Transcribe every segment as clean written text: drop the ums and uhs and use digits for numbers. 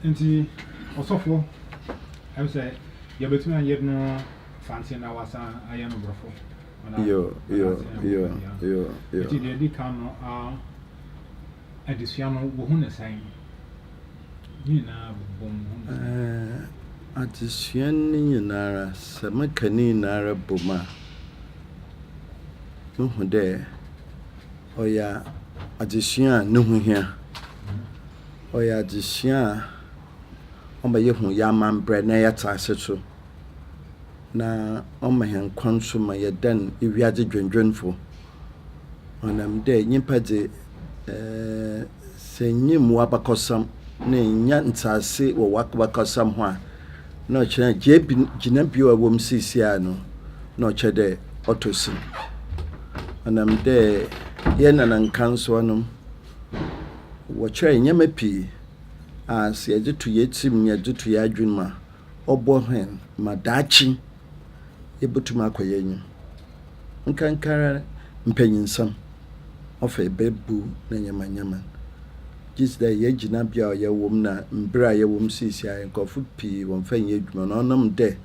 Inti osofo I say you between and you no fancy na wasa ayano brofo. Yo. Inti the di kan additional wo hu na sign. Ni na bom hu. Addition ni nara samakani nara boma. No hu de oya addition no hu hia. Oya addition Oma yehu ya mambre na yata aseto na oma hen kwanso ma yedan iwiade dwendwenfo onam de nyimpa de senyim wabakosam na nya ntase wo wakbakosam ho a na ochena gina bio awom sisia no na ochede otosim onam de ye nanan kanso no wo chere nyama pi as ye to yetim ye to yadwuma obo hen madachi ebutuma akoyenyu nkankara mpanyinsam ofa bebu na nyama just that ye gina bia ye wom na mbra ye wom sisi ay kofu pi won fan ye dwuma no nam de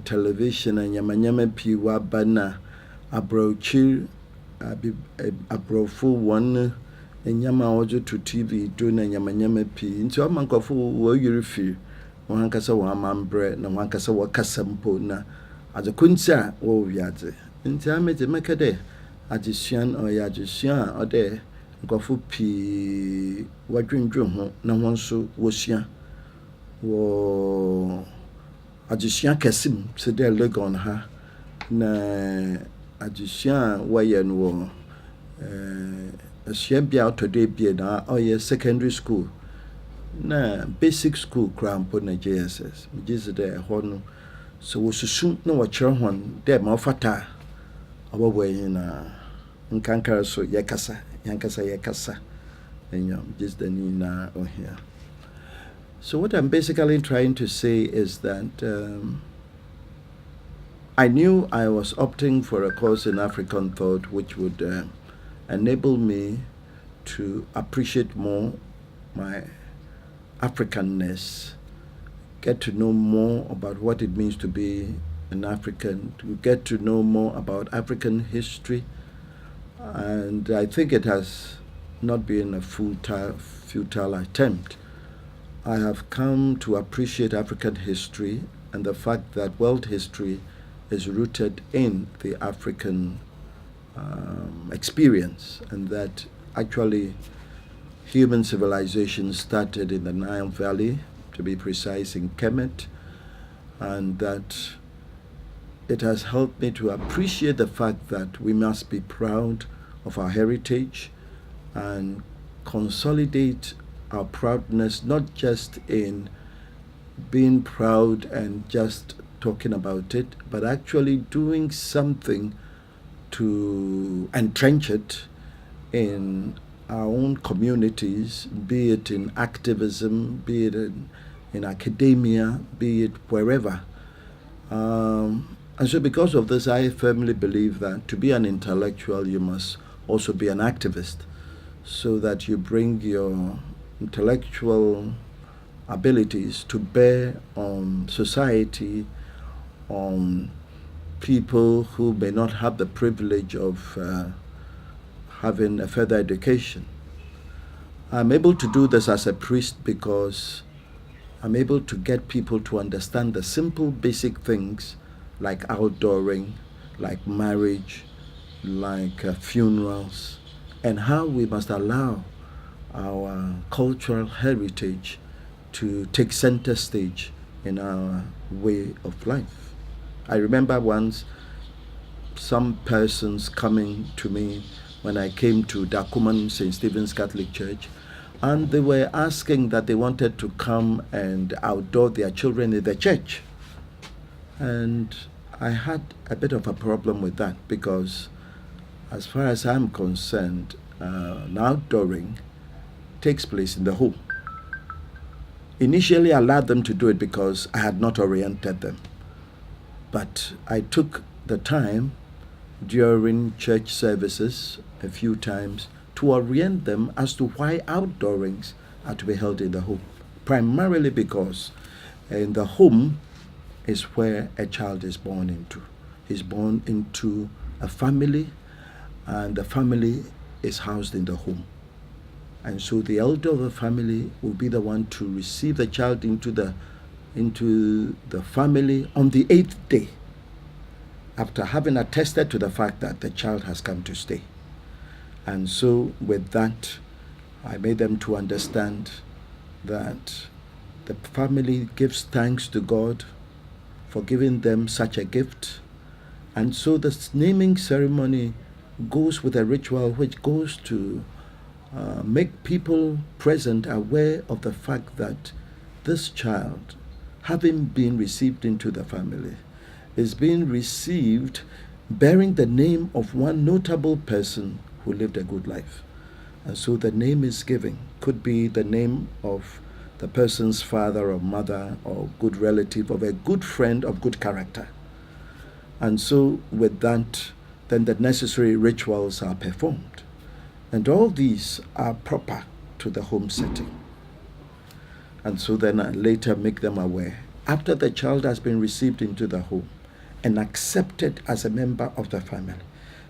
television na nyama pi wa bana abrochi abrofo won enyama ojo to TV do na nyama pi nti o mankofo wo yirifi wo hankasa wo amambre na wo hankasa wo kasampo na adekunti a wo wiade nti amete mekade agisuan o ya agisuan o de nkofo pi wadwendwe ho na won so wo sua wo agisuan kasim se de legon ha na agisuan waye no wo Bia today bia na oye secondary school na basic school crampo na JSS just there hono so wo susu na wo kire hon de ma fata obobo yin na nkankara so yakasa just the ni na oh here. So what I'm basically trying to say is that I knew I was opting for a course in African thought which would enable me to appreciate more my Africanness, get to know more about what it means to be an African, to get to know more about African history. And I think it has not been a futile attempt. I have come to appreciate African history and the fact that world history is rooted in the African experience, and that actually human civilization started in the Nile Valley, to be precise in Kemet, and that it has helped me to appreciate the fact that we must be proud of our heritage and consolidate our proudness, not just in being proud and just talking about it, but actually doing something to entrench it in our own communities, be it in activism, be it in academia, be it wherever. And so because of this, I firmly believe that to be an intellectual, you must also be an activist, so that you bring your intellectual abilities to bear on society, on people who may not have the privilege of having a further education. I'm able to do this as a priest because I'm able to get people to understand the simple basic things like outdooring, like marriage, like funerals, and how we must allow our cultural heritage to take center stage in our way of life. I remember once some persons coming to me when I came to Dakuman St. Stephen's Catholic Church, and they were asking that they wanted to come and outdoor their children in the church. And I had a bit of a problem with that because as far as I'm concerned, outdooring takes place in the home. Initially, I allowed them to do it because I had not oriented them. But I took the time during church services a few times to orient them as to why outdoorings are to be held in the home, primarily because in the home is where a child is born into. He's born into a family, and the family is housed in the home. And so the elder of the family will be the one to receive the child into the family on the 8th day, after having attested to the fact that the child has come to stay. And so with that, I made them to understand that the family gives thanks to God for giving them such a gift. And so the naming ceremony goes with a ritual which goes to make people present aware of the fact that this child, having been received into the family, is being received bearing the name of one notable person who lived a good life. And so the name is given. Could be the name of the person's father or mother or good relative, of a good friend of good character. And so with that, then the necessary rituals are performed. And all these are proper to the home setting. And so then I later make them aware, after the child has been received into the home and accepted as a member of the family,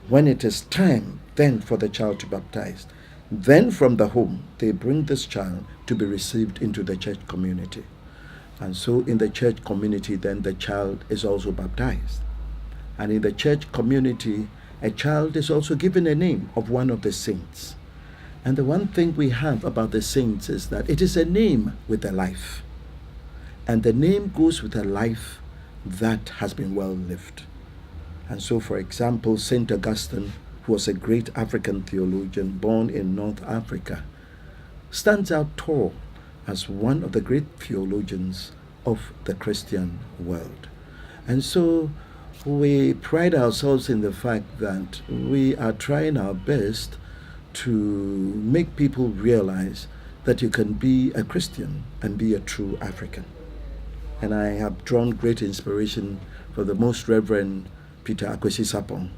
when it is time then for the child to be baptized, then from the home they bring this child to be received into the church community. And so in the church community then the child is also baptized. And in the church community, a child is also given a name of one of the saints. And the one thing we have about the saints is that it is a name with a life. And the name goes with a life that has been well lived. And so, for example, St. Augustine, who was a great African theologian born in North Africa, stands out tall as one of the great theologians of the Christian world. And so we pride ourselves in the fact that we are trying our best to make people realize that you can be a Christian and be a true African. And I have drawn great inspiration from the Most Reverend Peter Akwesi Sapong,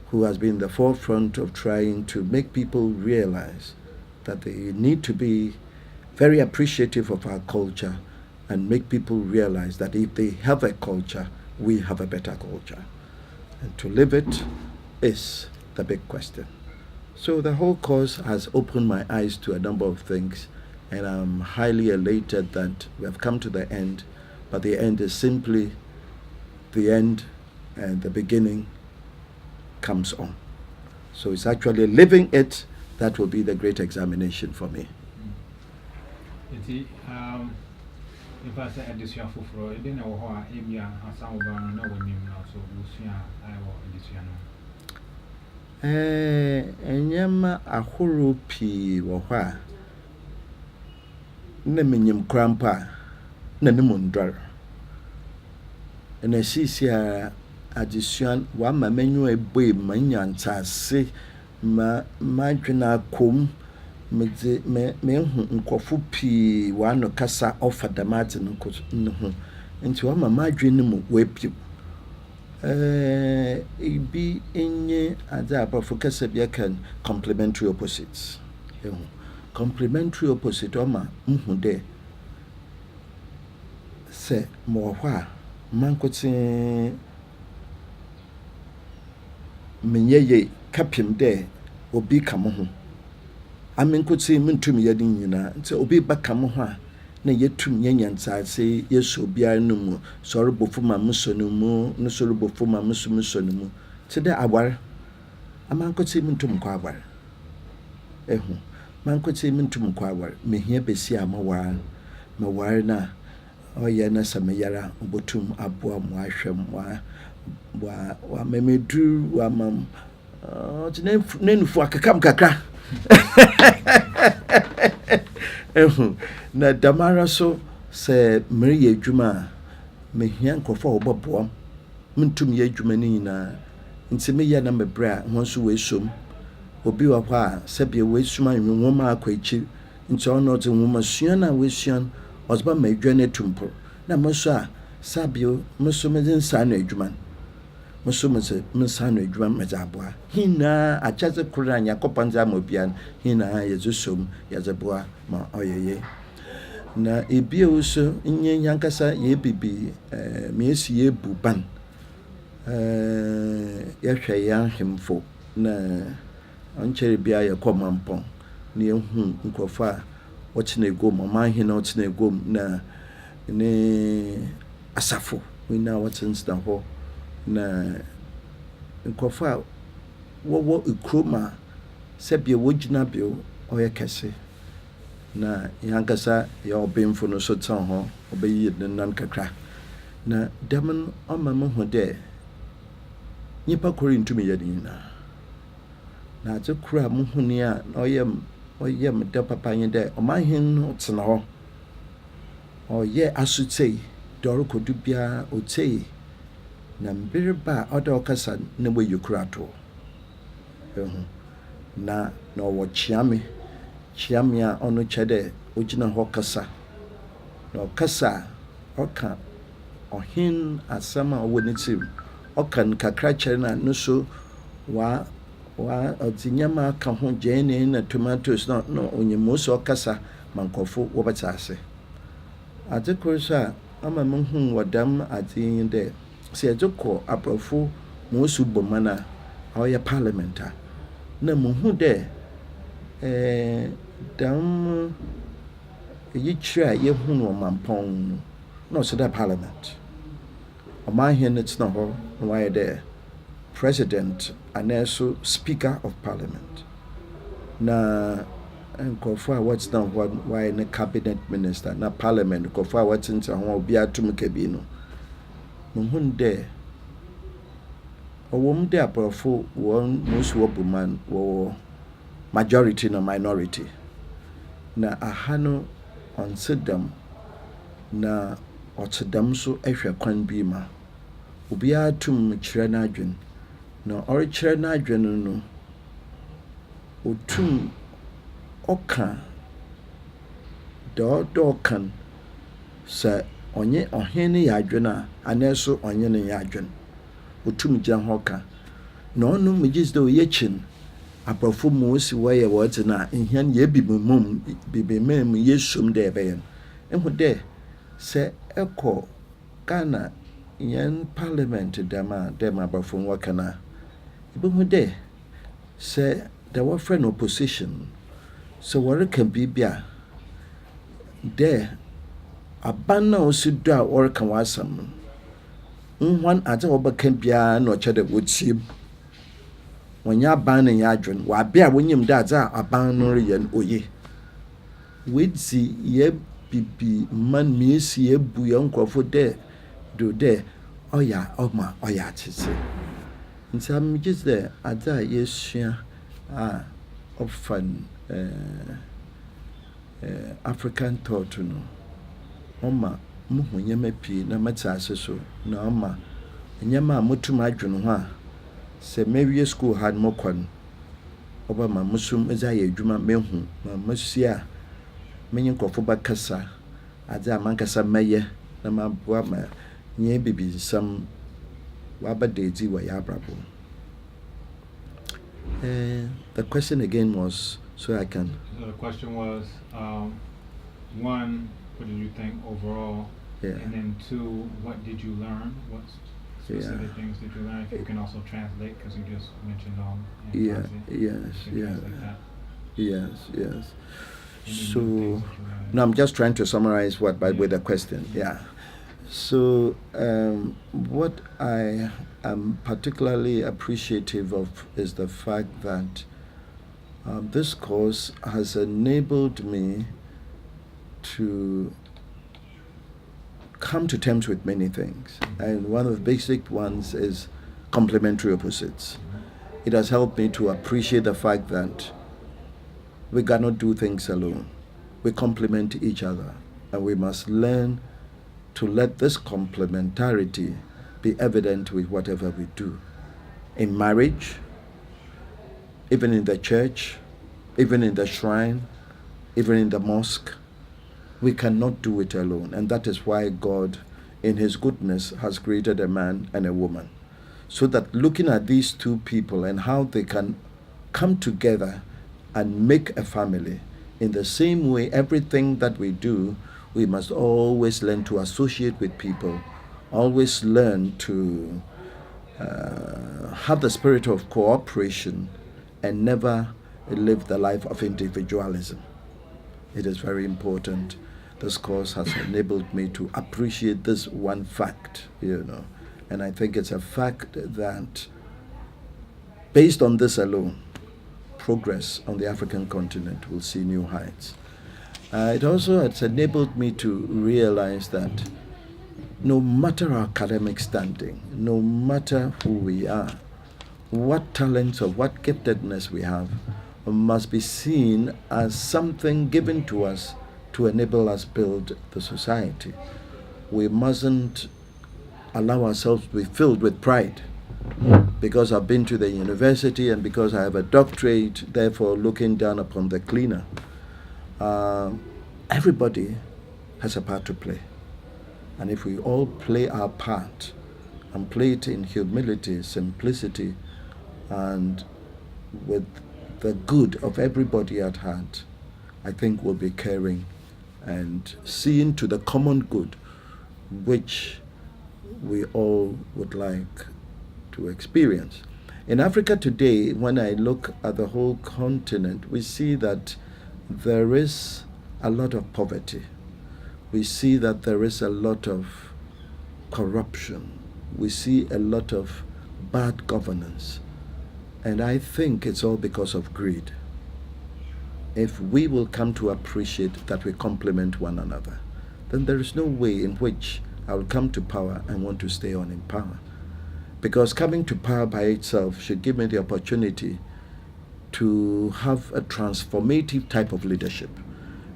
who has been in the forefront of trying to make people realize that they need to be very appreciative of our culture and make people realize that if they have a culture, we have a better culture. And to live it is the big question. So the whole course has opened my eyes to a number of things, and I'm highly elated that we have come to the end, but the end is simply the end, and the beginning comes on. So it's actually living it that will be the great examination for me. If I say addition for it, then I will have a sound of no women, so Lucia, I will addition. Enyama ahoro pii wɔ hɔ a na menyim krampa na ne mundwar na sisi a addition wa ma menyo eboe manyantsase ma madwena akom me hu nkofo pii wa no kasa ofa damate no ho nti wa ma madwene mu wapiu ibi enye ada abafo kasa bia kan complementary opposites. Complementary opposite oma mhu de se mo hɔ a mankote menyeye kapim de obi kam ho amenkote mentum ye din nyina nti obi ba kam ho a na yetum nyanyansase yeso bia no mu sɔre bofo ma musono mu no sɔre bofo ma musono mu ti de awar amankote mentum kwa awar mankote mentum kwa awar mehia besi amawar mawar na oye na sameyara obotum aboa mu ahwem wa memedu wa mam nenufu akakam kakra na damara so se meri adwuma mehia nkofo oboboam mentum ye adwuma ni nyina nti me ya na mebra ho so we som obi wa hɔ a sɛbia we suma nwoma akwachi nti ono de nwoma sua na we sua ɔsba ma adwa na tumpo na mo so a sabio mo so me nsa na adwuma Musumase Musano Drum Mazabwa. Hina a Chaza Kuran Yakopanza Mobian, Hina Yazusum Yazabwa ma oye. Na ebi also nye yankasa ye bibi miesi ye buban yahwɛ yan hemfo na ɔnkyɛre bia yɛ kɔ mampɔn na yɛhu nkurɔfo a wɔkyena egom ɔmanhene ɔkyena egom na ne asafo na wɔtena hɔ na nkurɔfo a wɔwɔ ekurom a sɛbea wɔgyina bio ɔyɛ kɛse na yankasa ya ɔbɛmfo no so tɛn hɔ ɔbɛyi ne nan kakra na dɛm no ɔma mo ho dɛ nipa koro ntumi yɛ ne nyinaa na adze koro a mo ho ni a ɔyɛ me dɛ papa nye dɛ ɔmanhen no tena hɔ ɔyɛ asotei dɛ ɔrekɔdu biara ɔtei na mbere ba a ɔda ɔkasa na wɔyi koro ato na ɔwɔ kyeame a ɔno kyɛ dɛ ogyina hɔ kasa na ɔkasa ɔka ɔhen asɛm a ɔwɔ ne tirim ɔka no kakra kyerɛ na no so ɔdze nyɛma aka ho gyeene na tomatoes na onyimo so ɔkasa ma nkɔfo wɔbɛte ase adze koro so a ama me hu wɔ dɛm adze yi dɛ sɛ yɛdze kɔ aborɔfo ma osu bɔ ma no a ɔyɛ parliament a na muhu dɛ dam yi kyerɛ a yɛhu no ɔmampɔn na ɔsɛ dɛ parliament ɔmanhen no tena hɔ na wayɛ dɛ president anaasɛ speaker of parliament na nkurɔfoɔ a wɔtena hɔ wayɛ ne cabinet minister na parliament nkurɔfoɔ a wɔtena ho a obiara tum kabi no muhu dɛ ɔwɔ mu dɛ aborɔfo wɔn musu wɔ buman wɔwɔ majority na minority na aha no ɔnse dam na ɔte dam so ɛhwɛ kwan bi ma obiara tum kyerɛ n'adwen na ɔrekyerɛ n'adwen no otum ɔka dɛ ɔka sɛ ɔnye ɔhen ne yɛ adwen a anaasɛ ɔnye ne yɛ adwen otum gyina hɔ ka na ɔno megye dɛ ɔyɛ kyin aborɔfo mu osi wɔyɛ wɔdze na nhian yɛ bibimum yɛ som dɛ ɛbɛyɛ no ehu dɛ sɛ ɛkɔ Ghana yɛn parliament dɛm aborɔfo wɔka na ebihu dɛ sɛ dɛ wɔfrɛ no opposition sɛ wɔreka biribi a dɛ aban na osi do a wɔreka w'asɛm no nhwan adze a wɔbɛka biara na ɔkyɛ dɛ wɔtie mu wɔnyɛ aban ne nyɛ adwen wɔabe a wonyim dɛ adze a aban no reyɛ no oye wedzi yɛ bibi man miesi ebu yɛ nkurɔfo dɛ do dɛ ɔyɛ ɔma ɔyɛ akyekye nti amegye dɛ adze a yɛsua a ɔfa African thought no ɔma muhu nyɛma pii na mɛte ase so na ɔma nyɛma a motum adwen ho a sɛ mewie school ha no mokɔ no ɔbɛma musum ɛdze ayɛ adwuma mehu ma masia menye nkɔfo bɛkasa adze a mankasa mɛyɛ na maboa ma nyɛ bibi nsɛm wabɛda edzi wɔ yɛ abrabɔ. The question again was so I can. The question was one, what did you think overall? Yeah. And then two, what did you learn? What specific things did you learn? If you can also translate, because you just mentioned Yes. So now I'm just trying to summarize with the question. Yeah. So what I am particularly appreciative of is the fact that this course has enabled me to come to terms with many things. And one of the basic ones is complementary opposites. It has helped me to appreciate the fact that we cannot do things alone. We complement each other, and we must learn to let this complementarity be evident with whatever we do. In marriage, even in the church, even in the shrine, even in the mosque, we cannot do it alone. And that is why God, in His goodness, has created a man and a woman. So that looking at these two people and how they can come together and make a family, in the same way, everything that we do, we must always learn to associate with people, always learn to have the spirit of cooperation and never live the life of individualism. It is very important. This course has enabled me to appreciate this one fact, and I think it's a fact that based on this alone, progress on the African continent will see new heights. It also has enabled me to realize that no matter our academic standing, no matter who we are, what talents or what giftedness we have must be seen as something given to us to enable us build the society. We mustn't allow ourselves to be filled with pride because I've been to the university and because I have a doctorate, therefore looking down upon the cleaner. Everybody has a part to play. And if we all play our part and play it in humility, simplicity, and with the good of everybody at heart, I think we'll be caring and seeing to the common good which we all would like to experience. In Africa today, when I look at the whole continent, we see that there is a lot of poverty. We see that there is a lot of corruption. We see a lot of bad governance. And I think it's all because of greed. If we will come to appreciate that we complement one another, then there is no way in which I will come to power and want to stay on in power. Because coming to power by itself should give me the opportunity to have a transformative type of leadership.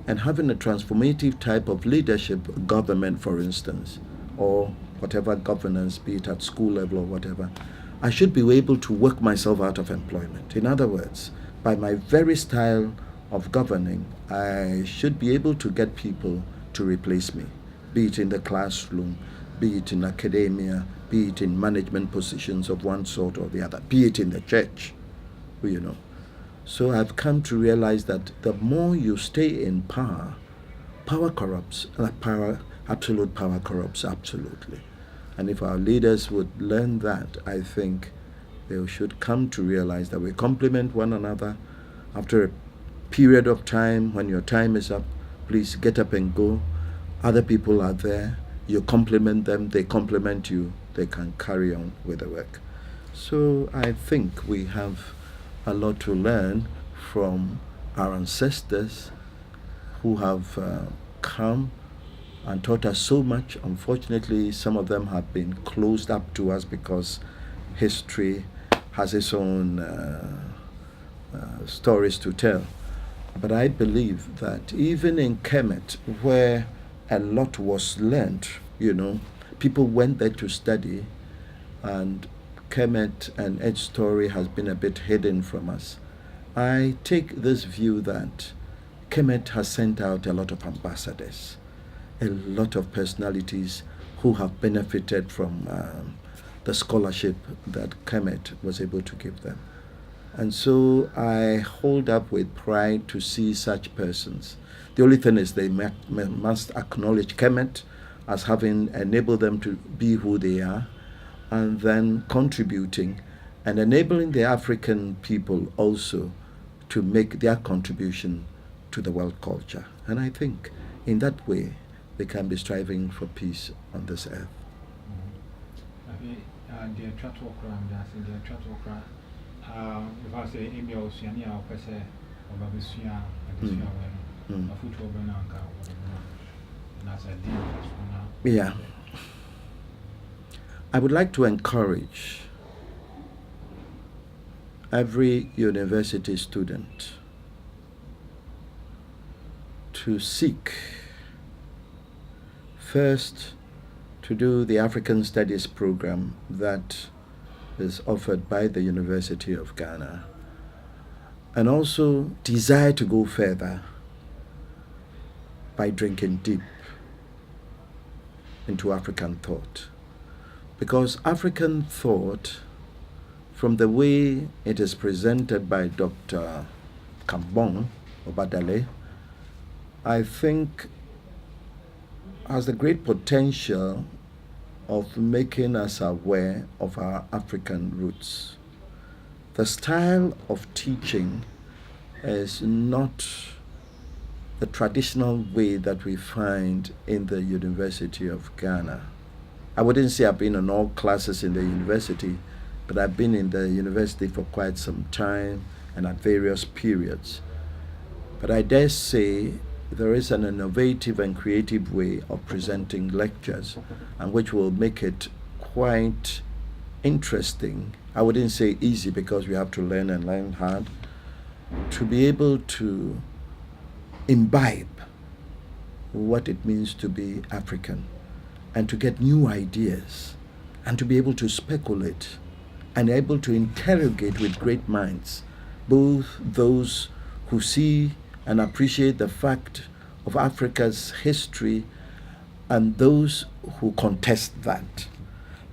And having a transformative type of leadership, government for instance, or whatever governance, be it at school level or whatever, I should be able to work myself out of employment. In other words, by my very style of governing, I should be able to get people to replace me, be it in the classroom, be it in academia, be it in management positions of one sort or the other, be it in the church, So I've come to realize that the more you stay in power, power corrupts. Absolute power corrupts absolutely. And if our leaders would learn that, I think they should come to realize that we complement one another. After a period of time, when your time is up, please get up and go. Other people are there. You compliment them, they compliment you. They can carry on with the work. So I think we have a lot to learn from our ancestors who have come and taught us so much. Unfortunately, some of them have been closed up to us because history has its own stories to tell. But I believe that even in Kemet, where a lot was learned, people went there to study, and Kemet and its story has been a bit hidden from us. I take this view that Kemet has sent out a lot of ambassadors, a lot of personalities who have benefited from the scholarship that Kemet was able to give them. And so I hold up with pride to see such persons. The only thing is they must acknowledge Kemet as having enabled them to be who they are, and then contributing and enabling the African people also to make their contribution to the world culture. And I think in that way they can be striving for peace on this earth. If I say India or Siania or Pese or Babisuya, yeah. I would like to encourage every university student to seek first to do the African Studies program that is offered by the University of Ghana, and also desire to go further by drinking deep into African thought. Because African thought, from the way it is presented by Dr. Kambon Obadale, I think has the great potential of making us aware of our African roots. The style of teaching is not the traditional way that we find in the University of Ghana. I wouldn't say I've been in all classes in the university, but I've been in the university for quite some time and at various periods. But I dare say there is an innovative and creative way of presenting lectures, and which will make it quite interesting. I wouldn't say easy, because we have to learn and learn hard, to be able to imbibe what it means to be African, and to get new ideas, and to be able to speculate, and able to interrogate with great minds, both those who see and appreciate the fact of Africa's history and those who contest that.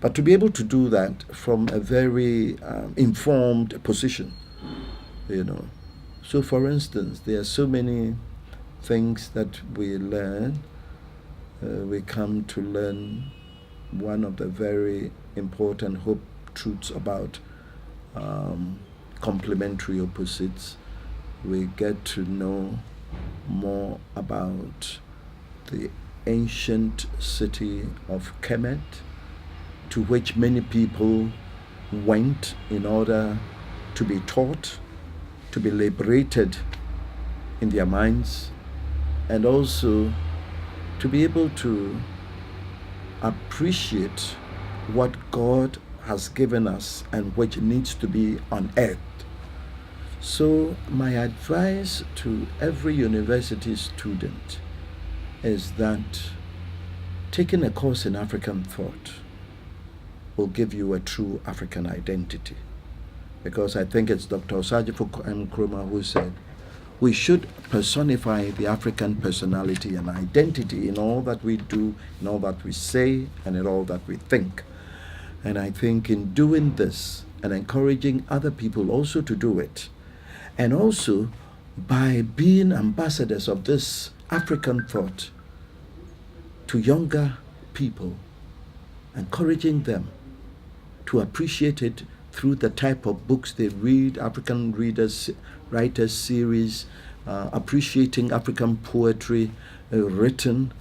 But to be able to do that from a very informed position, So for instance, there are so many things that we learn. We come to learn one of the very important hope truths about complementary opposites. We get to know more about the ancient city of Kemet, to which many people went in order to be taught, to be liberated in their minds, and also to be able to appreciate what God has given us and which needs to be unearthed. So my advice to every university student is that taking a course in African thought will give you a true African identity. Because I think it's Dr. Osajifo Nkrumah who said, we should personify the African personality and identity in all that we do, in all that we say, and in all that we think. And I think in doing this and encouraging other people also to do it, and also by being ambassadors of this African thought to younger people, encouraging them to appreciate it through the type of books they read, African writers series, appreciating African poetry written,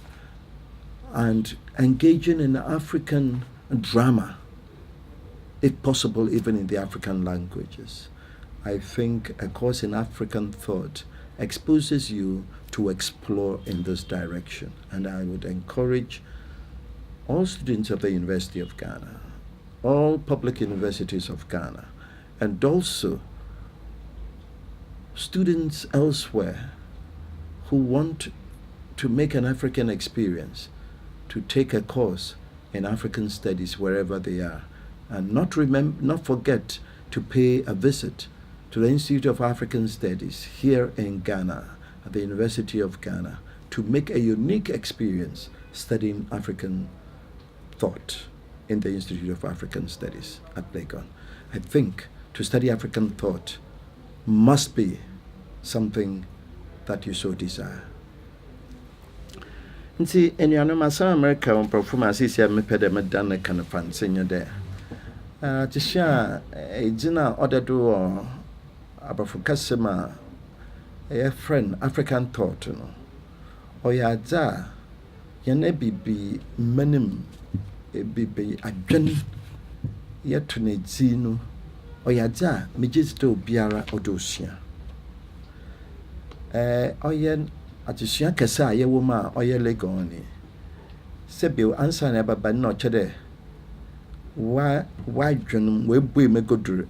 and engaging in African drama, if possible, even in the African languages. I think a course in African thought exposes you to explore in this direction. And I would encourage all students of the University of Ghana, all public universities of Ghana, and also students elsewhere who want to make an African experience, to take a course in African studies wherever they are, and not forget to pay a visit to the Institute of African Studies here in Ghana, at the University of Ghana, to make a unique experience studying African thought in the Institute of African Studies at Legon. I think to study African thought must be something that you so desire. Nti enuanom asa America on performance is ya mepede medane kan fansenyo de. Tisha ejina odedo abafukasema a friend African thought no. Oyaza yene bibi menim bibi adwen yetune dzinu oyaza mejizito biara odosia. Oyen atisua kesa ye woma oye Legoni. Sebio ansa na baba no chede wa dwonum we bui megodur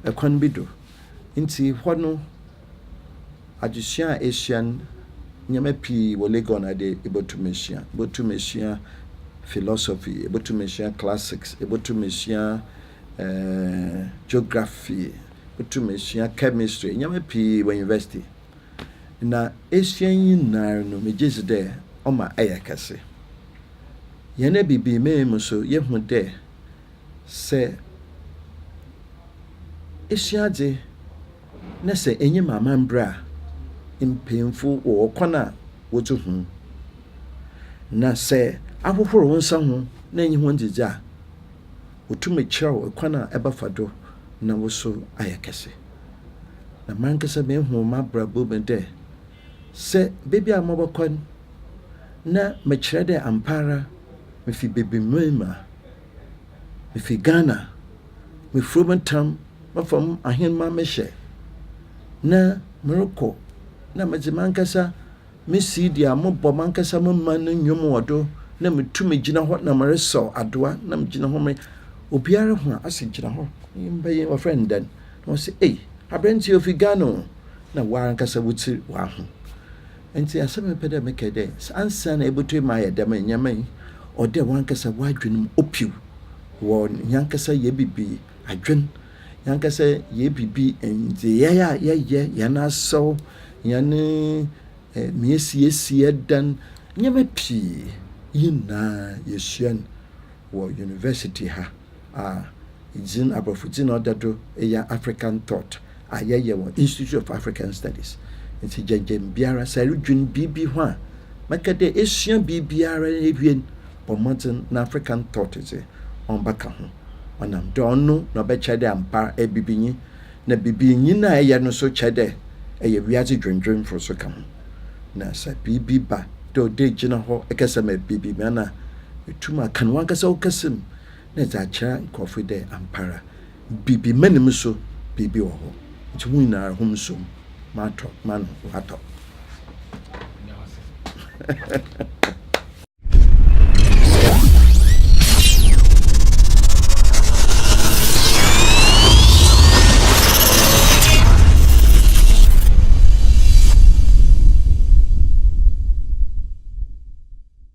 ekwan bido nti hono atisua Asian nyama pi wo Legon ade ebotumeshia philosophy, ebotumeshia classics, ebotumeshia geography, ebotumeshia chemistry, nyama pi wo university na Asian nyinaa no mejezi de oma ayakase. Yene bibi me muso ye hu de se esiade na se enye mama mbra impemfu wo kwana wotu hu na se ahohoro wo nsa ho na enye ho njija otume kyerɛw kwana ebafado na wo so ayekese na mankasa me hu ma brabo be de se bebi a mobokon na me kyerɛ de ampara me fi bebi mema me fi Ghana me frobentam mafam ahen ma me hye na meroko na me mankasa me si dia mo bɔ mankasa mo man nnwom wodo na me tu me gina hɔ na mereso adoa na me gina hɔ me obiara ho ase gina hɔ mbaye wa friend dan no say abrenti ofi Ghana na wankasa wuti wa ho enti asɛm pɛdɛ mekɛdɛ ansa na ebutu ma yɛ dɛm nyame ɔde wankasa wadwenum opiu wɔ nyankasa yɛ bibi adwen nyankasa yɛ bibi enze ya yana so yana miesie dan nyame pi yina yesuan wɔ university ha izin abrofuzin odado eya African thought ayeye wɔ Institute of African Studies nti jenjem biara sa redwun bibi ho a makade esua bibiara ebien bomodin na African thought is on baka ho onam do no na be chede ampa ebibinyi na bibinyi na eye no so chede eye wiase dwendwen for so ka ho na sa bibi ba do de gina ho ekasa ma bibi na etuma kan wankasa okasem na za cha nkofo de ampara bibi manim so bibi wo ho nti hu na hom so mato man wato